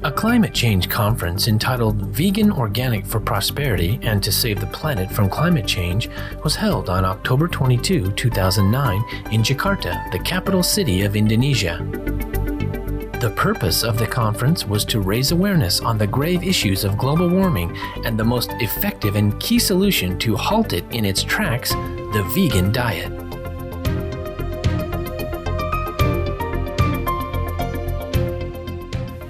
A climate change conference entitled Vegan Organic for Prosperity and to Save the Planet from Climate Change was held on October 22, 2009 in Jakarta, the capital city of Indonesia. The purpose of the conference was to raise awareness on the grave issues of global warming and the most effective and key solution to halt it in its tracks, the vegan diet.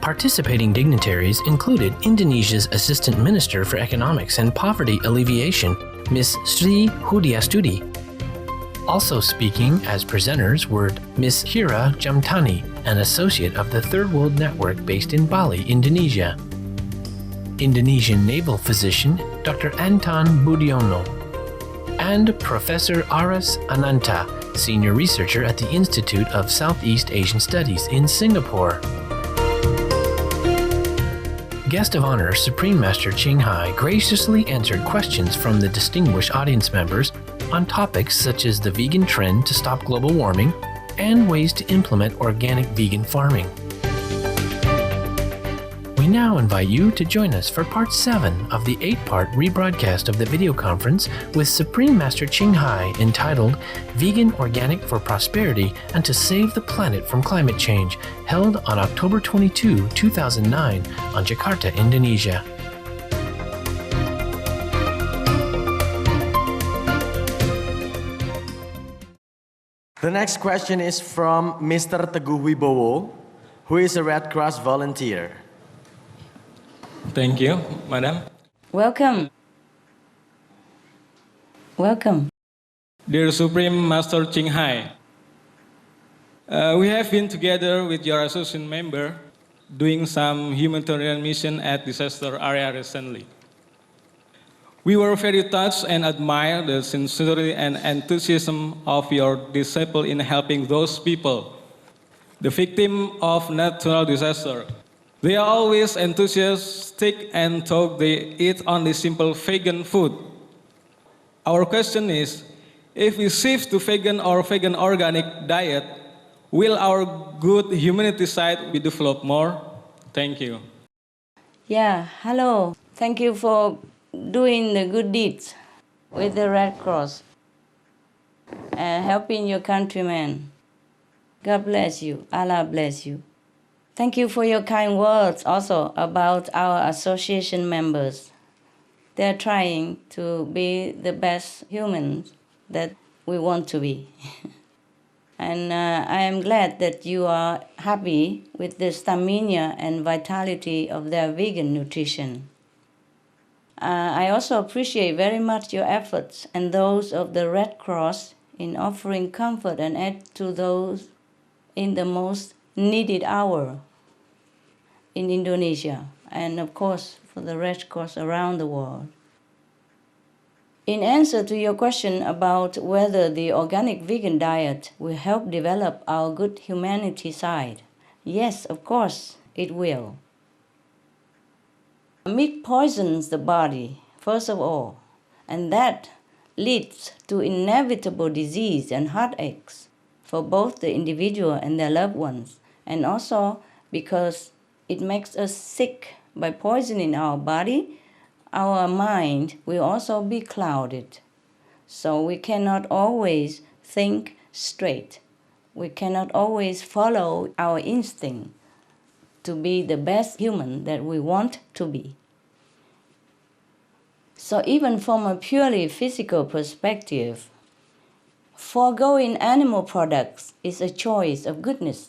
Participating dignitaries included Indonesia's Assistant Minister for Economics and Poverty Alleviation, Ms. Sri Hudiastudi. Also speaking as presenters were Ms. Kira Jamtani, an associate of the Third World Network based in Bali, Indonesia, Indonesian naval physician Dr. Anton Budiono, and Professor Aras Ananta, senior researcher at the Institute of Southeast Asian Studies in Singapore. Guest of honor Supreme Master Ching Hai graciously answered questions from the distinguished audience members on topics such as the vegan trend to stop global warming and ways to implement organic vegan farming. We now invite you to join us for part 7 of the 8-part rebroadcast of the video conference with Supreme Master Ching Hai entitled Vegan Organic for Prosperity and to Save the Planet from Climate Change, held on October 22, 2009 on Jakarta, Indonesia. The next question is from Mr. Teguh Wibowo, who is a Red Cross volunteer. Thank you, Madam. Welcome. Welcome. Dear Supreme Master Ching Hai, we have been together with your association member doing some humanitarian mission at disaster area recently. We were very touched and admire the sincerity and enthusiasm of your disciple in helping those people, the victim of natural disaster. They are always enthusiastic and talk they eat only simple vegan food. Our question is, if we shift to vegan or vegan organic diet, will our good humanity side be developed more? Thank you. Yeah, hello. Thank you for doing the good deeds with the Red Cross and helping your countrymen. God bless you. Allah bless you. Thank you for your kind words also about our association members. They're trying to be the best humans that we want to be. And I am glad that you are happy with the stamina and vitality of their vegan nutrition. I also appreciate very much your efforts and those of the Red Cross in offering comfort and aid to those in the most needed hour in Indonesia, and of course for the Red Cross around the world. In answer to your question about whether the organic vegan diet will help develop our good humanity side, yes, of course it will. Meat poisons the body, first of all, and that leads to inevitable disease and heartaches for both the individual and their loved ones, and also because it makes us sick by poisoning our body. Our mind will also be clouded. So we cannot always think straight. We cannot always follow our instinct to be the best human that we want to be. So even from a purely physical perspective, foregoing animal products is a choice of goodness.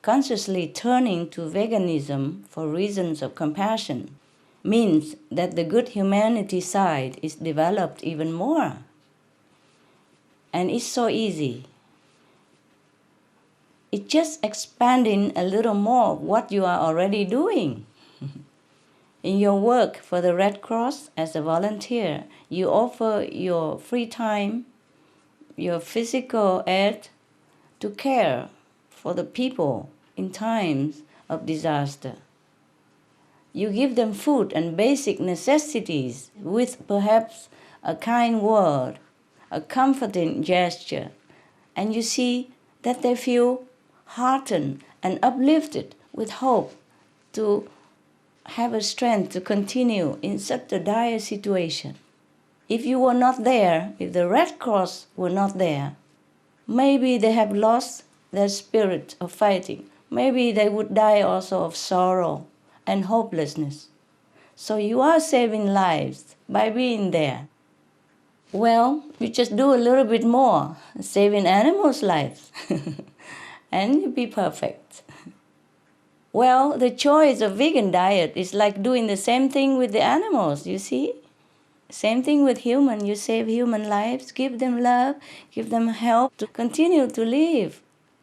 Consciously turning to veganism for reasons of compassion means that the good humanity side is developed even more. And it's so easy. It's just expanding a little more what you are already doing. In your work for the Red Cross as a volunteer, you offer your free time, your physical aid to care for the people in times of disaster. You give them food and basic necessities with perhaps a kind word, a comforting gesture, and you see that they feel heartened and uplifted with hope to have a strength to continue in such a dire situation. If you were not there, if the Red Cross were not there, maybe they have lost their spirit of fighting. Maybe they would die also of sorrow and hopelessness. So you are saving lives by being there. Well, you just do a little bit more, saving animals' lives, and you'll be perfect. Well, the choice of vegan diet is like doing the same thing with the animals, you see? Same thing with human. You save human lives, give them love, give them help to continue to live.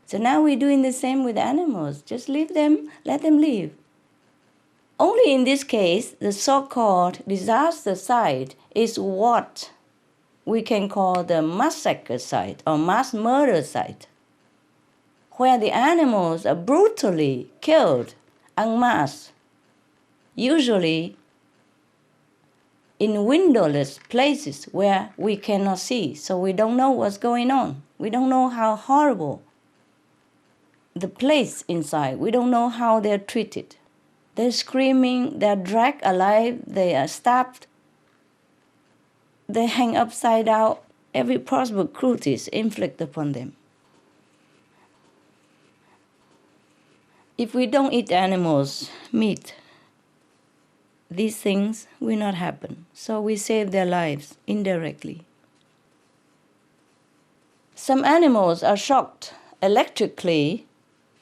So now we're doing the same with animals. Just leave them, let them live. Only in this case, the so-called disaster site is what we can call the massacre site or mass murder site, where the animals are brutally killed en masse, usually in windowless places where we cannot see, so we don't know what's going on. We don't know how horrible the place inside. We don't know how they're treated. They're screaming, they're dragged alive, they are stabbed, they hang upside down. Every possible cruelty is inflicted upon them. If we don't eat animals' meat, these things will not happen. So we save their lives indirectly. Some animals are shocked electrically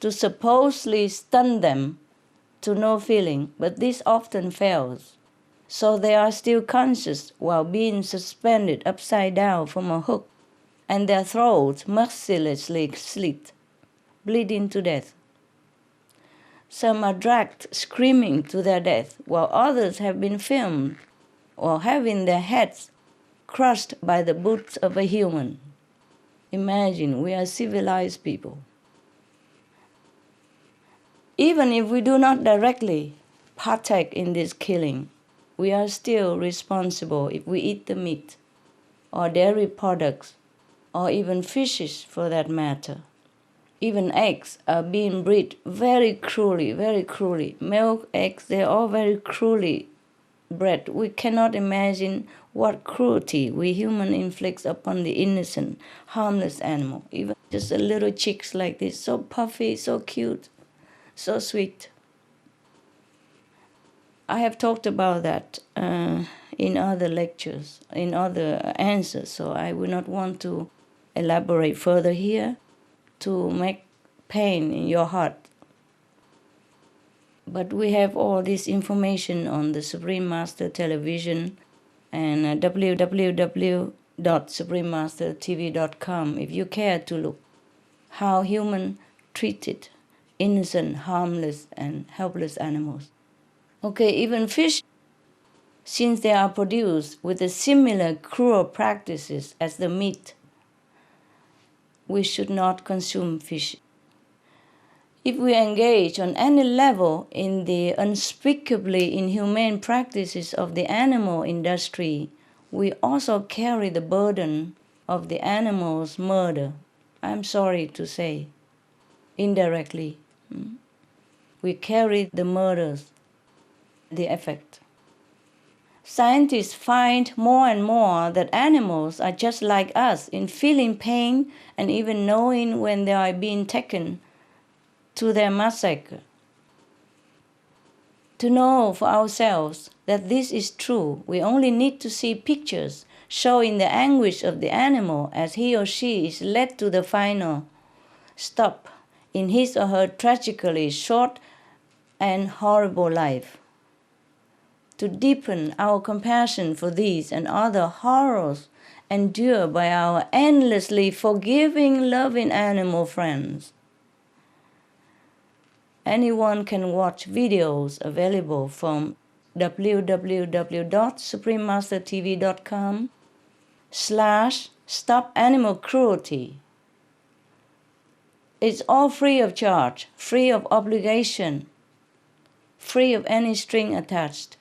to supposedly stun them to no feeling, but this often fails. So they are still conscious while being suspended upside down from a hook, and their throats mercilessly slit, bleeding to death. Some are dragged screaming to their death, while others have been filmed or having their heads crushed by the boots of a human. Imagine, we are civilized people. Even if we do not directly partake in this killing, we are still responsible if we eat the meat or dairy products or even fishes for that matter. Even eggs are being bred very cruelly, very cruelly. Milk, eggs, they're all very cruelly bred. We cannot imagine what cruelty we human inflicts upon the innocent, harmless animal. Even just a little chicks like this, so puffy, so cute, so sweet. I have talked about that in other lectures, in other answers, so I will not want to elaborate further here to make pain in your heart. But we have all this information on the Supreme Master Television and www.suprememastertv.com if you care to look how human treated innocent, harmless, and helpless animals. Okay, even fish, since they are produced with the similar cruel practices as the meat, we should not consume fish. If we engage on any level in the unspeakably inhumane practices of the animal industry, we also carry the burden of the animal's murder. I'm sorry to say, indirectly. We carry the murders, the effect. Scientists find more and more that animals are just like us in feeling pain and even knowing when they are being taken to their massacre. To know for ourselves that this is true, we only need to see pictures showing the anguish of the animal as he or she is led to the final stop in his or her tragically short and horrible life. To deepen our compassion for these and other horrors endured by our endlessly forgiving, loving animal friends. Anyone can watch videos available from www.suprememastertv.com/stop-animal-cruelty. It's all free of charge, free of obligation, free of any string attached.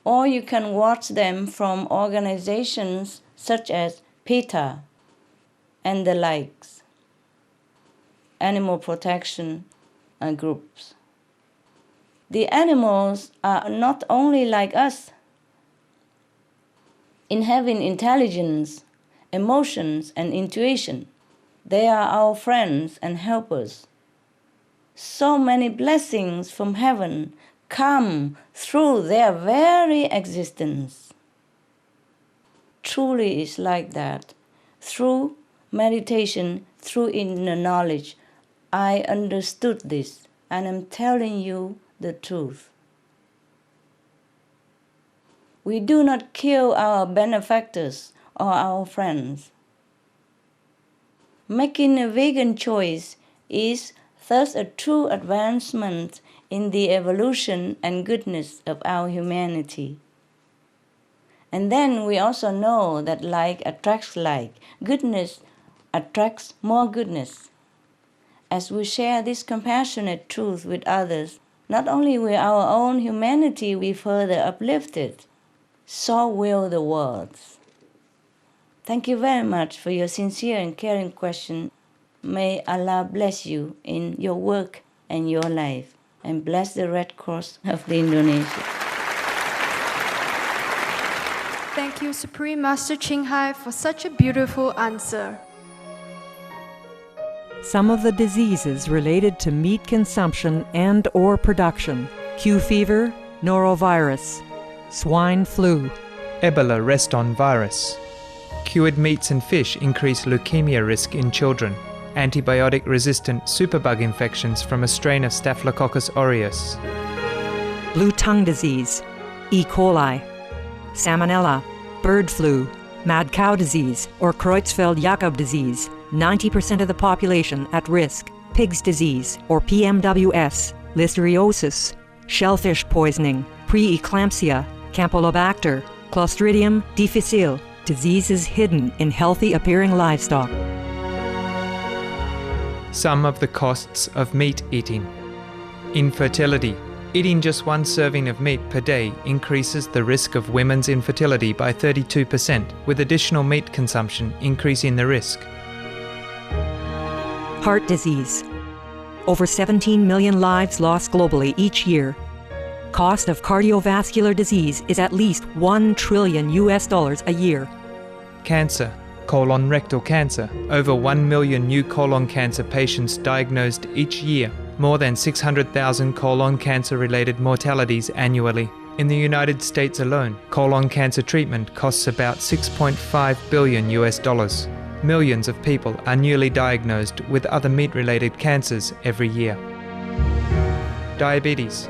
Or you can watch them from organizations such as PETA and the likes, animal protection groups. The animals are not only like us in having intelligence, emotions, and intuition. They are our friends and helpers. So many blessings from heaven come through their very existence. Truly it's like that. Through meditation, through inner knowledge, I understood this, and I'm telling you the truth. We do not kill our benefactors or our friends. Making a vegan choice is thus a true advancement in the evolution and goodness of our humanity. And then we also know that like attracts like. Goodness attracts more goodness. As we share this compassionate truth with others, not only will our own humanity be further uplifted, so will the world's. Thank you very much for your sincere and caring question. May Allah bless you in your work and your life, and bless the Red Cross of the Indonesia. Thank you, Supreme Master Ching Hai, for such a beautiful answer. Some of the diseases related to meat consumption and/or production: Q fever, norovirus, swine flu, Ebola reston virus. Cured meats and fish increase leukemia risk in children. Antibiotic-resistant superbug infections from a strain of Staphylococcus aureus. blue tongue disease, E. coli, salmonella, bird flu, mad cow disease or Creutzfeldt-Jakob disease, 90% of the population at risk, pig's disease or PMWS, listeriosis, shellfish poisoning, preeclampsia, Campylobacter, Clostridium difficile, diseases hidden in healthy-appearing livestock. Some of the costs of meat eating. Infertility. Eating just one serving of meat per day increases the risk of women's infertility by 32%, with additional meat consumption increasing the risk. Heart disease. Over 17 million lives lost globally each year. Cost of cardiovascular disease is at least $1 trillion a year. Cancer. Colon rectal cancer. Over 1 million new colon cancer patients diagnosed each year. More than 600,000 colon cancer-related mortalities annually. In the United States alone, colon cancer treatment costs about $6.5 billion. Millions of people are newly diagnosed with other meat-related cancers every year. Diabetes.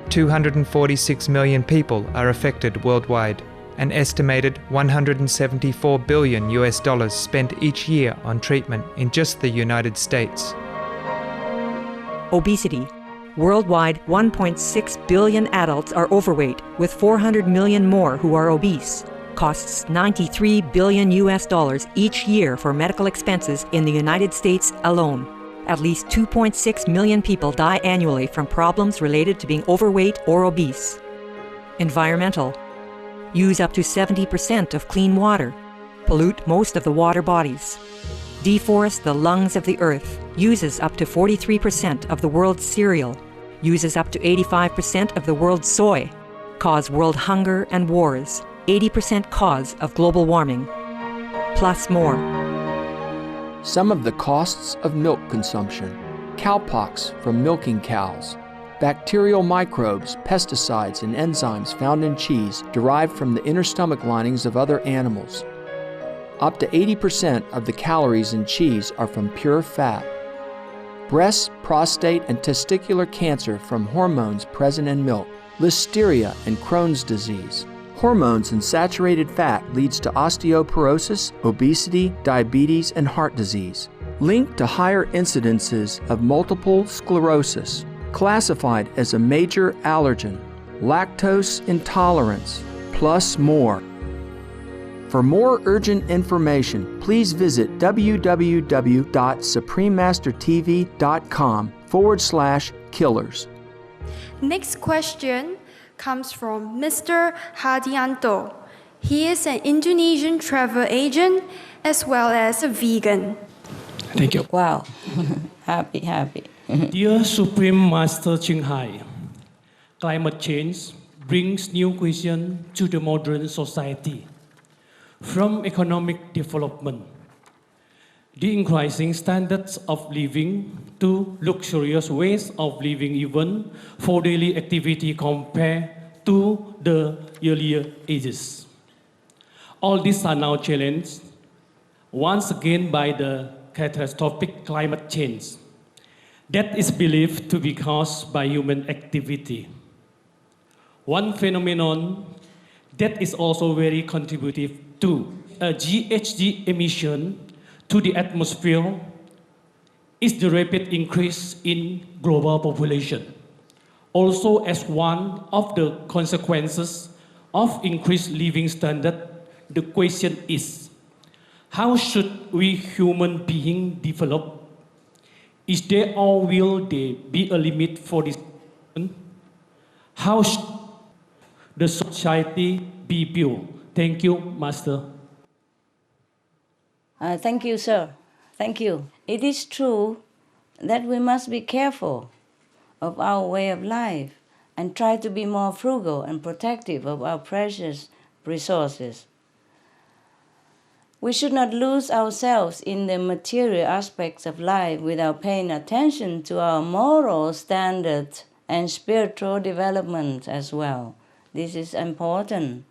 246 million people are affected worldwide. An estimated $174 billion spent each year on treatment in just the United States. Obesity. Worldwide, 1.6 billion adults are overweight, with 400 million more who are obese. Costs $93 billion each year for medical expenses in the United States alone. At least 2.6 million people die annually from problems related to being overweight or obese. Environmental. Use up to 70% of clean water. Pollute most of the water bodies. Deforest the lungs of the earth. Uses up to 43% of the world's cereal. Uses up to 85% of the world's soy. Cause world hunger and wars. 80% cause of global warming. Plus more. Some of the costs of milk consumption: cowpox from milking cows, bacterial microbes, pesticides, and enzymes found in cheese derived from the inner stomach linings of other animals. Up to 80% of the calories in cheese are from pure fat. Breast, prostate, and testicular cancer from hormones present in milk, listeria and Crohn's disease. Hormones and saturated fat leads to osteoporosis, obesity, diabetes, and heart disease. Linked to higher incidences of multiple sclerosis, classified as a major allergen, lactose intolerance, plus more. For more urgent information, please visit www.suprememastertv.com/killers. Next question comes from Mr. Hadianto. He is an Indonesian travel agent as well as a vegan. Thank you. Wow, happy. Dear Supreme Master Ching Hai, climate change brings new questions to the modern society, from economic development, the increasing standards of living, to luxurious ways of living even for daily activity compared to the earlier ages. All these are now challenged once again by the catastrophic climate change that is believed to be caused by human activity. One phenomenon that is also very contributive to a GHG emission to the atmosphere is the rapid increase in global population. Also, as one of the consequences of increased living standard, the question is, how should we human beings develop? Is there or will there be a limit for this? How should the society be built? Thank you, Master. Thank you, sir. Thank you. It is true that we must be careful of our way of life and try to be more frugal and protective of our precious resources. We should not lose ourselves in the material aspects of life without paying attention to our moral standards and spiritual development as well. This is important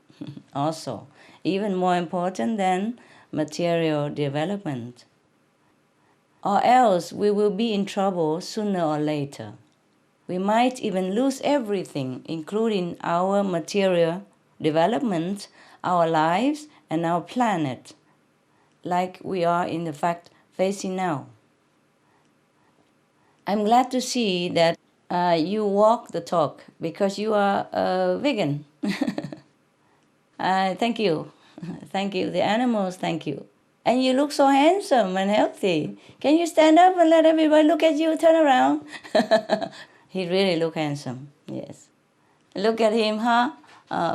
also, even more important than material development. Or else we will be in trouble sooner or later. We might even lose everything, including our material development, our lives, and our planet, like we are in the fact facing now. I'm glad to see that you walk the talk because you are a vegan. Thank you. Thank you. The animals, thank you. And you look so handsome and healthy. Can you stand up and let everybody look at you? Turn around. He really look handsome, yes. Look at him, huh?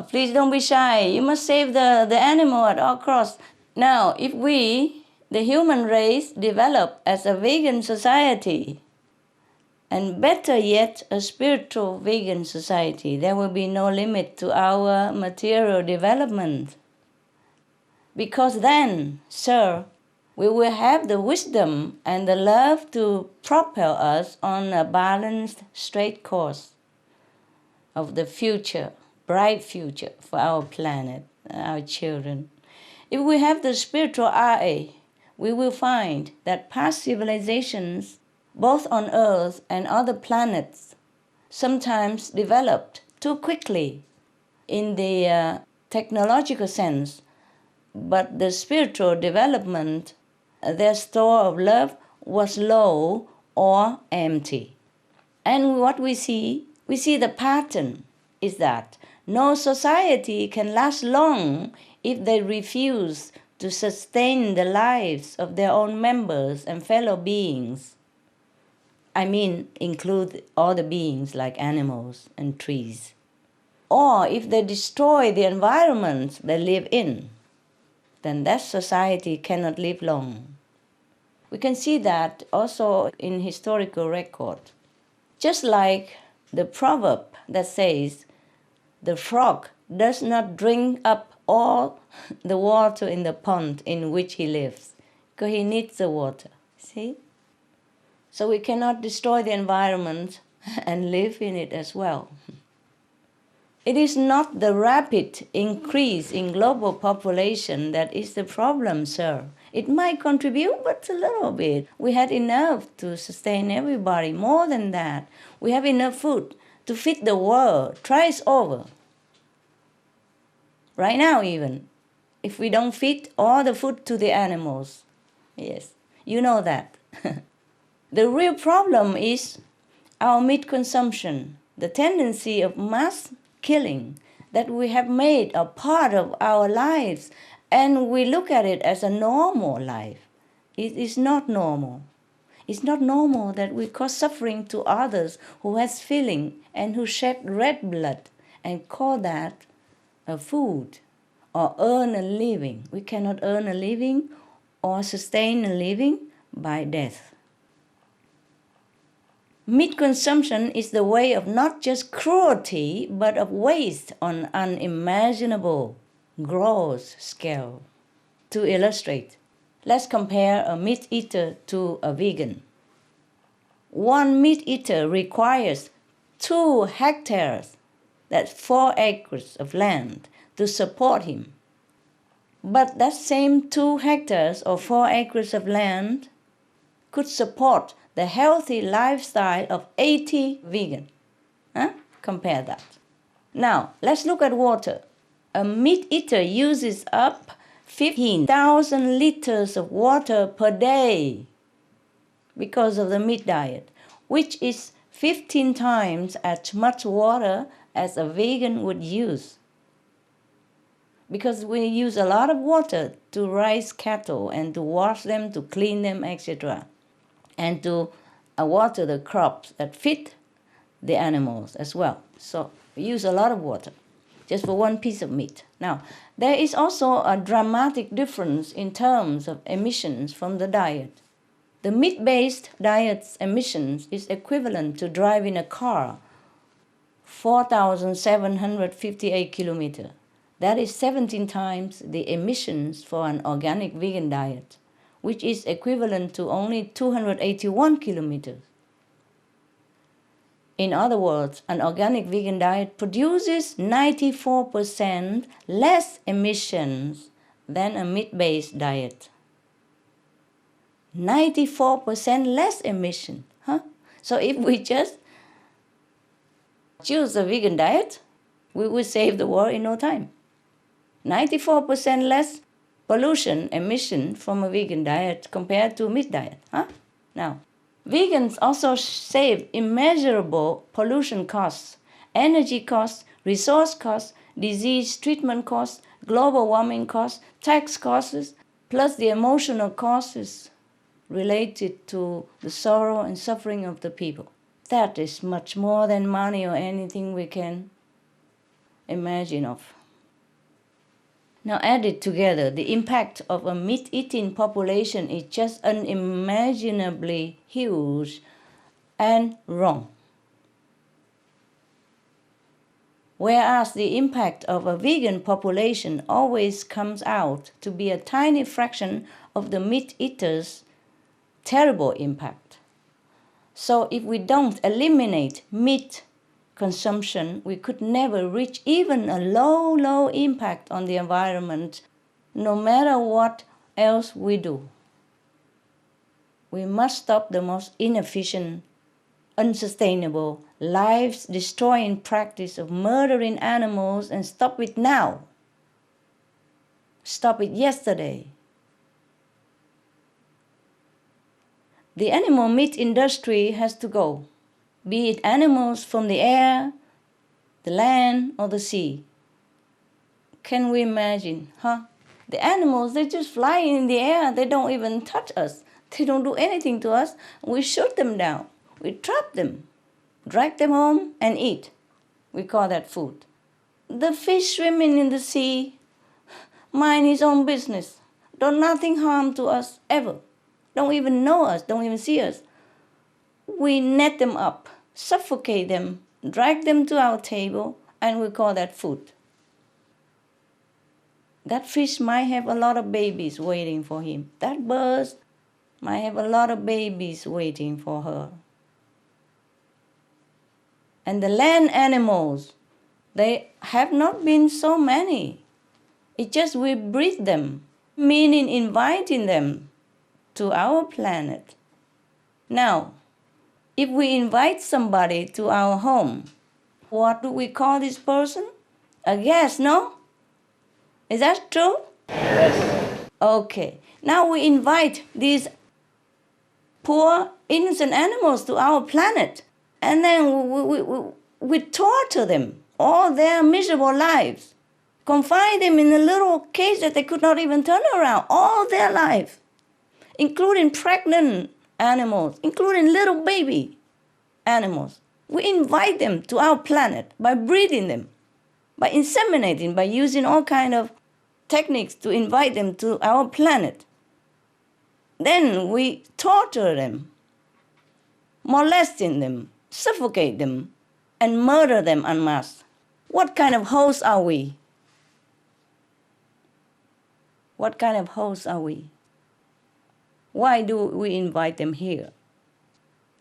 Please don't be shy. You must save the animal at all costs. Now, if we, the human race, develop as a vegan society, and better yet, a spiritual vegan society, there will be no limit to our material development. Because then, sir, we will have the wisdom and the love to propel us on a balanced, straight course of the future, bright future for our planet, our children. If we have the spiritual eye, we will find that past civilizations, both on Earth and other planets, sometimes developed too quickly in the technological sense, but the spiritual development, their store of love was low or empty. And what we see the pattern is that no society can last long if they refuse to sustain the lives of their own members and fellow beings. I mean, include all the beings like animals and trees. Or if they destroy the environment they live in, then that society cannot live long. We can see that also in historical record. Just like the proverb that says, the frog does not drink up all the water in the pond in which he lives, because he needs the water, see? So we cannot destroy the environment and live in it as well. It is not the rapid increase in global population that is the problem, sir. It might contribute, but a little bit. We had enough to sustain everybody. More than that, we have enough food to feed the world thrice over. Right now even, if we don't feed all the food to the animals. Yes, you know that. The real problem is our meat consumption, the tendency of mass killing that we have made a part of our lives, and we look at it as a normal life. It is not normal. It's not normal that we cause suffering to others who has feeling and who shed red blood and call that a food or earn a living. We cannot earn a living or sustain a living by death. Meat consumption is the way of not just cruelty, but of waste on unimaginable, gross scale. To illustrate, let's compare a meat eater to a vegan. One meat eater requires 2 hectares, that's 4 acres of land, to support him. But that same 2 hectares or 4 acres of land could support the healthy lifestyle of 80 vegans. Compare that. Now, let's look at water. A meat eater uses up 15,000 liters of water per day because of the meat diet, which is 15 times as much water as a vegan would use. Because we use a lot of water to raise cattle and to wash them, to clean them, etc. And to water the crops that feed the animals as well. So we use a lot of water just for one piece of meat. Now, there is also a dramatic difference in terms of emissions from the diet. The meat-based diet's emissions is equivalent to driving a car 4,758 kilometers. That is 17 times the emissions for an organic vegan diet, which is equivalent to only 281 kilometers. In other words, an organic vegan diet produces 94% less emissions than a meat-based diet. 94% less emission. So if we just choose a vegan diet, we would save the world in no time. 94% less pollution emission from a vegan diet compared to meat diet. Now, vegans also save immeasurable pollution costs, energy costs, resource costs, disease treatment costs, global warming costs, tax costs, plus the emotional costs related to the sorrow and suffering of the people. That is much more than money or anything we can imagine of. Now added together, the impact of a meat-eating population is just unimaginably huge and wrong. Whereas the impact of a vegan population always comes out to be a tiny fraction of the meat-eaters' terrible impact. So if we don't eliminate meat consumption, we could never reach even a low impact on the environment, no matter what else we do. We must stop the most inefficient, unsustainable, lives-destroying practice of murdering animals and stop it now. Stop it yesterday. The animal meat industry has to go, be it animals from the air, the land, or the sea. Can we imagine, The animals, they just fly in the air. They don't even touch us. They don't do anything to us. We shoot them down. We trap them, drag them home, and eat. We call that food. The fish swimming in the sea, mind his own business. Do nothing harm to us ever. Don't even know us, don't even see us. We net them up, suffocate them, drag them to our table, and we call that food. That fish might have a lot of babies waiting for him. That bird might have a lot of babies waiting for her. And the land animals, they have not been so many. It's just we breed them, meaning inviting them to our planet. Now, if we invite somebody to our home, what do we call this person? A guest, no? Is that true? Yes. Okay. Now we invite these poor, innocent animals to our planet, and then we torture them all their miserable lives, confine them in a little cage that they could not even turn around all their life, including pregnant animals, including little baby animals. We invite them to our planet by breeding them, by inseminating, by using all kind of techniques to invite them to our planet. Then we torture them, molesting them, suffocate them, and murder them en masse. What kind of hosts are we? What kind of hosts are we? Why do we invite them here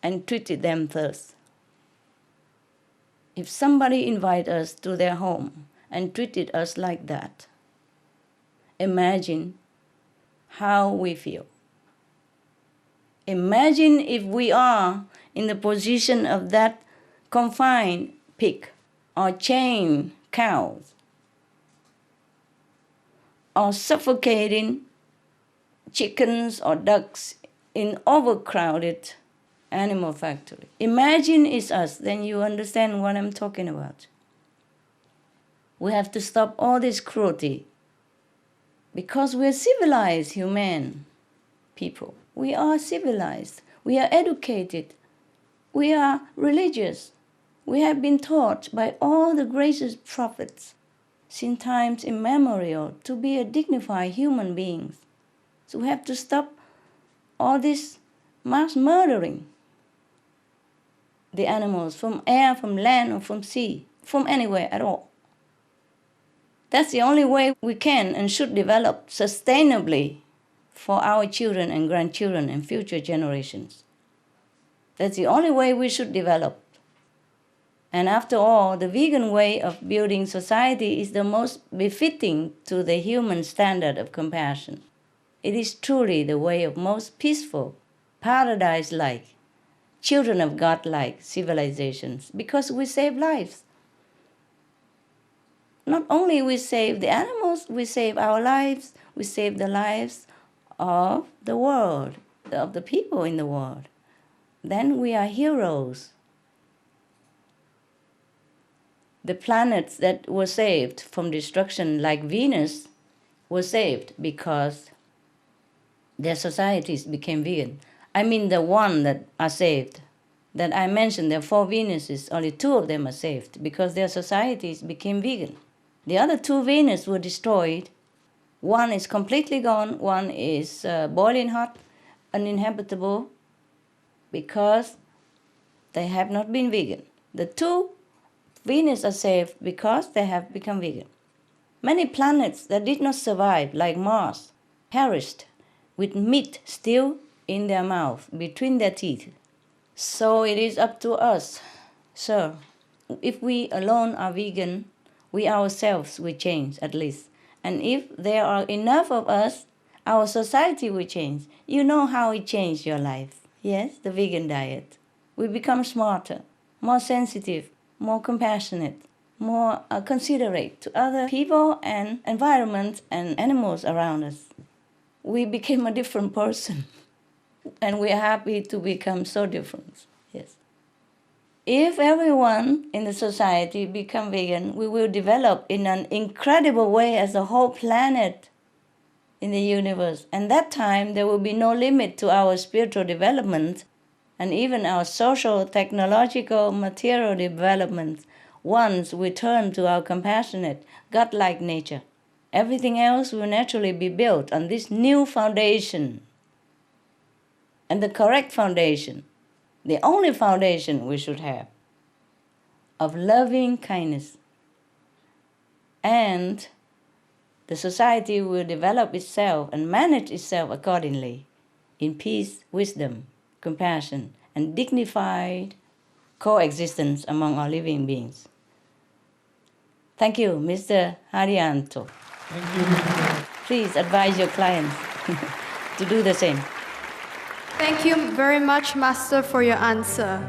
and treat them thus? If somebody invited us to their home and treated us like that, imagine how we feel. Imagine if we are in the position of that confined pig or chained cows or suffocating chickens or ducks in overcrowded animal factory. Imagine it's us, then you understand what I'm talking about. We have to stop all this cruelty because we're civilized human people. We are civilized. We are educated. We are religious. We have been taught by all the gracious prophets since times immemorial to be a dignified human beings. So we have to stop all this mass murdering the animals from air, from land, or from sea, from anywhere at all. That's the only way we can and should develop sustainably for our children and grandchildren and future generations. That's the only way we should develop. And after all, the vegan way of building society is the most befitting to the human standard of compassion. It is truly the way of most peaceful, paradise-like, children of God-like civilizations, because we save lives. Not only we save the animals, we save our lives, we save the lives of the world, of the people in the world. Then we are heroes. The planets that were saved from destruction, like Venus, were saved because their societies became vegan. I mean the one that are saved. That I mentioned, there are 4 Venuses, only 2 of them are saved because their societies became vegan. The other 2 Venuses were destroyed. One is completely gone, one is boiling hot, uninhabitable, because they have not been vegan. The 2 Venus are saved because they have become vegan. Many planets that did not survive, like Mars, perished with meat still in their mouth, between their teeth. So it is up to us, sir. If we alone are vegan, we ourselves will change at least. And if there are enough of us, our society will change. You know how it changed your life. Yes, the vegan diet. We become smarter, more sensitive, more compassionate, more considerate to other people and environment and animals around us. We became a different person. And we are happy to become so different. Yes. If everyone in the society become vegan, we will develop in an incredible way as a whole planet in the universe. And that time, there will be no limit to our spiritual development and even our social, technological, material development once we turn to our compassionate, God-like nature. Everything else will naturally be built on this new foundation. And the correct foundation, the only foundation we should have, of loving kindness. And the society will develop itself and manage itself accordingly in peace, wisdom, compassion, and dignified coexistence among all living beings. Thank you, Mr. Haryanto. Thank you. Please advise your clients to do the same. Thank you very much, Master, for your answer.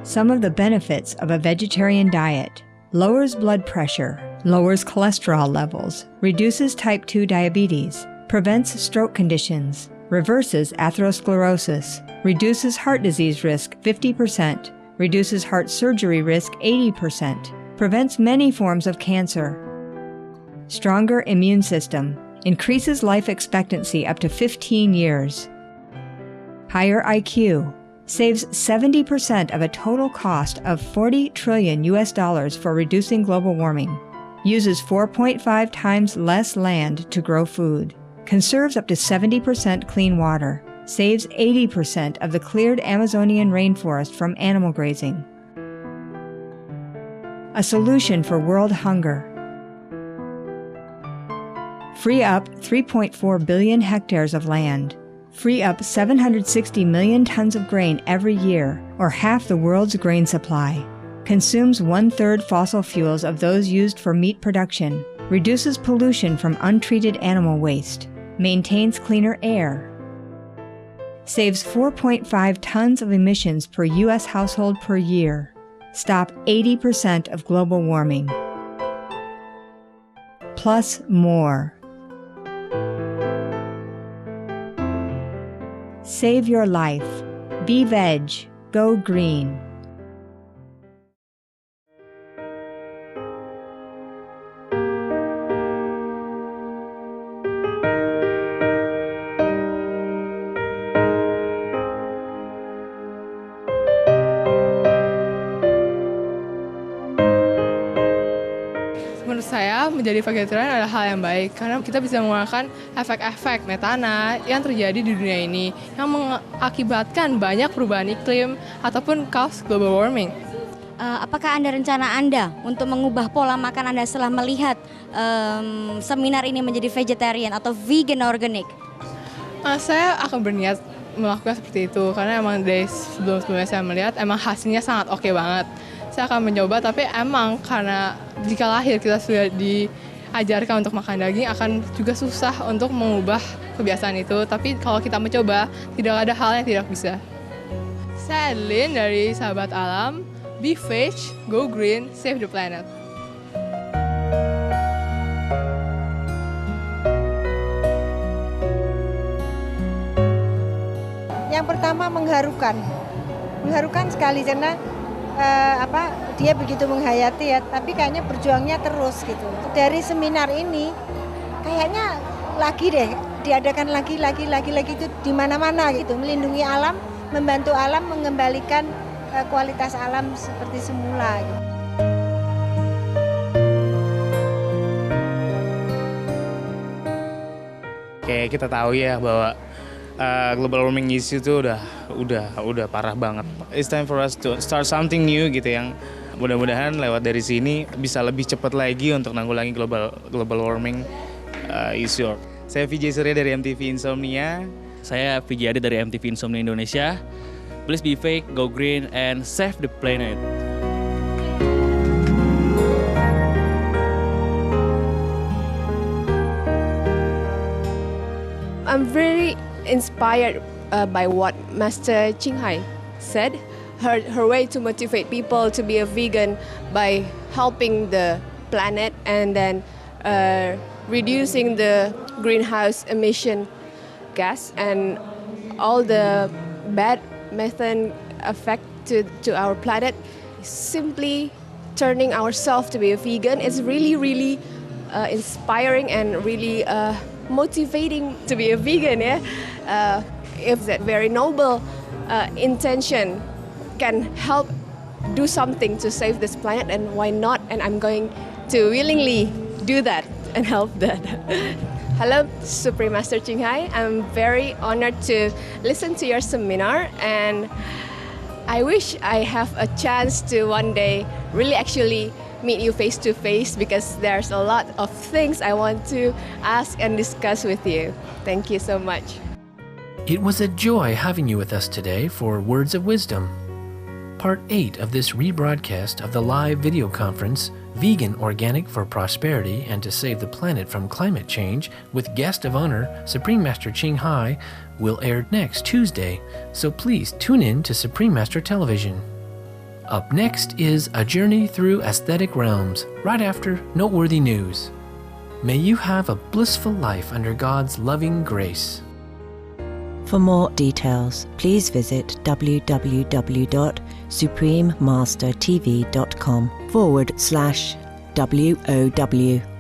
Some of the benefits of a vegetarian diet: lowers blood pressure, lowers cholesterol levels, reduces type 2 diabetes, prevents stroke conditions, reverses atherosclerosis, reduces heart disease risk 50%, reduces heart surgery risk 80%, prevents many forms of cancer. Stronger immune system, increases life expectancy up to 15 years. Higher IQ, saves 70% of a total cost of $40 trillion for reducing global warming. Uses 4.5 times less land to grow food. Conserves up to 70% clean water. saves 80% of the cleared Amazonian rainforest from animal grazing. A solution for world hunger. Free up 3.4 billion hectares of land. Free up 760 million tons of grain every year, or half the world's grain supply. Consumes 1/3 fossil fuels of those used for meat production. Reduces pollution from untreated animal waste. Maintains cleaner air. Saves 4.5 tons of emissions per U.S. household per year. Stop 80% of global warming. Plus more. Save your life. Be veg. Go green. Menurut saya, menjadi vegetarian adalah hal yang baik karena kita bisa mengurangi efek-efek metana yang terjadi di dunia ini yang mengakibatkan banyak perubahan iklim ataupun cause global warming. Apakah rencana Anda untuk mengubah pola makan Anda setelah melihat seminar ini menjadi vegetarian atau vegan organic? Saya akan berniat melakukan seperti itu karena emang dari sebelum-sebelumnya saya melihat emang hasilnya sangat oke banget. Saya akan mencoba, tapi emang karena jika lahir kita sudah diajarkan untuk makan daging, akan juga susah untuk mengubah kebiasaan itu. Tapi kalau kita mencoba, tidak ada hal yang tidak bisa. Saya Adeline dari Sahabat Alam, be veg, go green, save the planet. Yang pertama mengharukan sekali karena dia begitu menghayati ya, tapi kayaknya berjuangnya terus gitu. Dari seminar ini kayaknya lagi deh diadakan lagi itu di mana-mana gitu, melindungi alam, membantu alam, mengembalikan kualitas alam seperti semula gitu. Kayak kita tahu ya bahwa global warming issue itu udah parah banget. It's time for us to start something new gitu yang mudah-mudahan lewat dari sini bisa lebih cepat lagi untuk nanggulangi global warming issue. Saya Vijay Surya dari MTV Insomnia. Saya Vijay Adi dari MTV Insomnia Indonesia. Please be fake, go green, and save the planet. I'm very inspired by what Master Ching Hai said. Her way to motivate people to be a vegan by helping the planet and then reducing the greenhouse emission gas and all the bad methane effect to our planet. Simply turning ourselves to be a vegan is really inspiring and really motivating to be a vegan, yeah. If that very noble intention can help do something to save this planet, and why not? And I'm going to willingly do that and help that. Hello, Supreme Master Ching Hai. I'm very honored to listen to your seminar, and I wish I have a chance to one day really actually meet you face to face, because there's a lot of things I want to ask and discuss with you. Thank you so much. It was a joy having you with us today for Words of Wisdom. Part 8 of this rebroadcast of the live video conference, Vegan Organic for Prosperity and to Save the Planet from Climate Change, with guest of honor, Supreme Master Ching Hai, will air next Tuesday, so please tune in to Supreme Master Television. Up next is A Journey Through Aesthetic Realms, right after Noteworthy News. May you have a blissful life under God's loving grace. For more details, please visit www.suprememastertv.com/WOW.